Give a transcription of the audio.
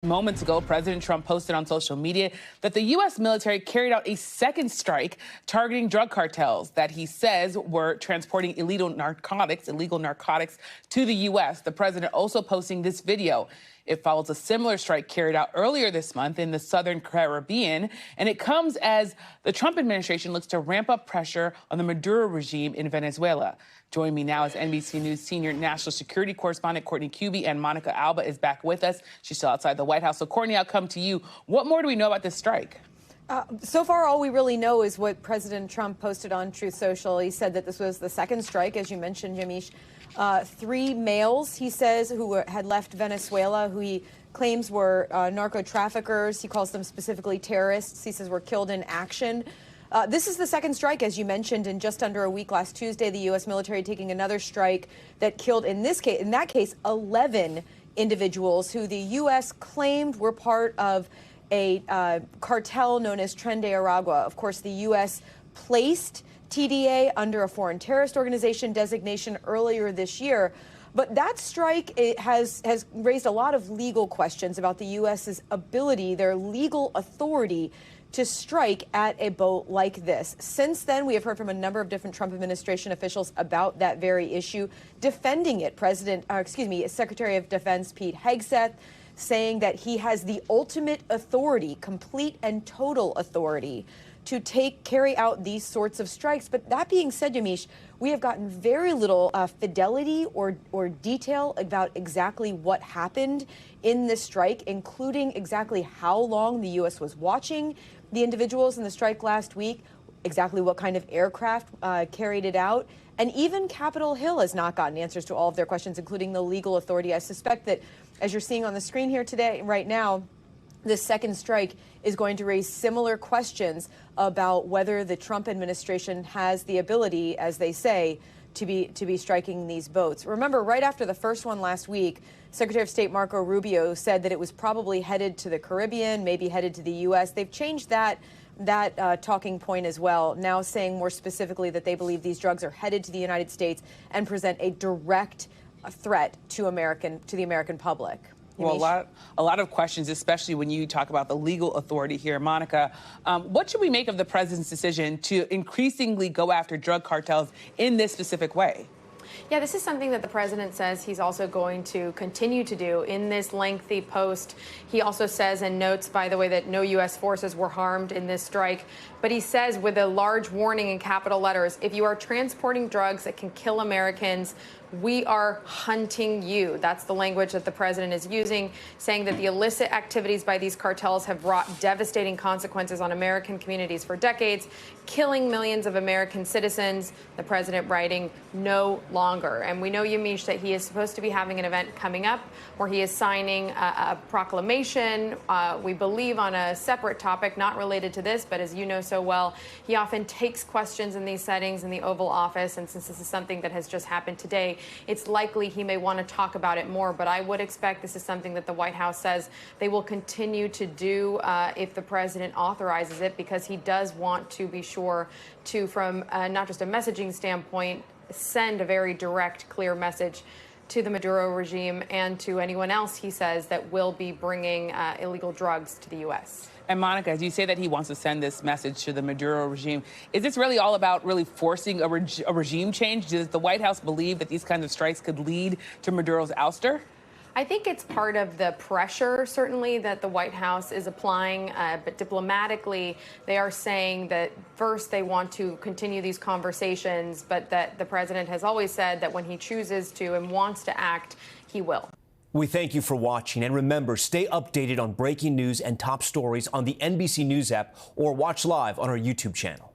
Moments ago, President Trump posted on social media that the U.S. military carried out a second strike targeting drug cartels that he says were transporting illegal narcotics to the U.S. The president also posting this video. It follows a similar strike carried out earlier this month in the southern Caribbean, and it comes as the Trump administration looks to ramp up pressure on the Maduro regime in Venezuela. Joining me now is NBC News senior national security correspondent Courtney Cubie, and Monica Alba is back with us. She's still outside the White House. So, Courtney, I'll come to you. What more do we know about this strike? So far, all we really know is what President Trump posted on Truth Social. He said that this was the second strike, as you mentioned, Yamiche. 3 males, he says, who had left Venezuela, who he claims were narco traffickers. He calls them specifically terrorists. He says were killed in action. This is the second strike, as you mentioned, in just under a week. Last Tuesday, the U.S. military taking another strike that killed, in that case, 11 individuals who the U.S. claimed were part of a cartel known as Tren de Aragua. Of course, the U.S. placed TDA under a foreign terrorist organization designation earlier this year. But that strike has raised a lot of legal questions about the U.S.'s ability, their legal authority, to strike at a boat like this. Since then, we have heard from a number of different Trump administration officials about that very issue, defending it. Secretary of Defense Pete Hegseth saying that he has the ultimate authority, complete and total authority, to carry out these sorts of strikes. But that being said, Yamiche, we have gotten very little fidelity or detail about exactly what happened in this strike, including exactly how long the U.S. was watching the individuals in the strike last week, exactly what kind of aircraft carried it out. And even Capitol Hill has not gotten answers to all of their questions, including the legal authority. I suspect that, as you're seeing on the screen here today, right now, this second strike is going to raise similar questions about whether the Trump administration has the ability, as they say, to be striking these boats. Remember, right after the first one last week, Secretary of State Marco Rubio said that it was probably headed to the Caribbean, maybe headed to the U.S. They've changed that talking point as well, now saying more specifically that they believe these drugs are headed to the United States and present a direct threat to the American public. Well, a lot of questions, especially when you talk about the legal authority here. Monica, what should we make of the president's decision to increasingly go after drug cartels in this specific way? Yeah, this is something that the president says he's also going to continue to do. In this lengthy post, he also says and notes, by the way, that no U.S. forces were harmed in this strike. But he says, with a large warning in capital letters, if you are transporting drugs that can kill Americans, we are hunting you. That's the language that the president is using, saying that the illicit activities by these cartels have wrought devastating consequences on American communities for decades, killing millions of American citizens. The president writing, no longer. And we know, Yamiche, that he is supposed to be having an event coming up where he is signing a proclamation, we believe on a separate topic, not related to this, but as you know so well, he often takes questions in these settings in the Oval Office. And since this is something that has just happened today, it's likely he may want to talk about it more. But I would expect this is something that the White House says they will continue to do if the president authorizes it, because he does want to be sure to, from not just a messaging standpoint, send a very direct, clear message to the Maduro regime and to anyone else, he says, that will be bringing illegal drugs to the U.S. And Monica, as you say that he wants to send this message to the Maduro regime, is this really all about forcing a regime change? Does the White House believe that these kinds of strikes could lead to Maduro's ouster? I think it's part of the pressure, certainly, that the White House is applying. But diplomatically, they are saying that first they want to continue these conversations, but that the president has always said that when he chooses to and wants to act, he will. We thank you for watching. And remember, stay updated on breaking news and top stories on the NBC News app or watch live on our YouTube channel.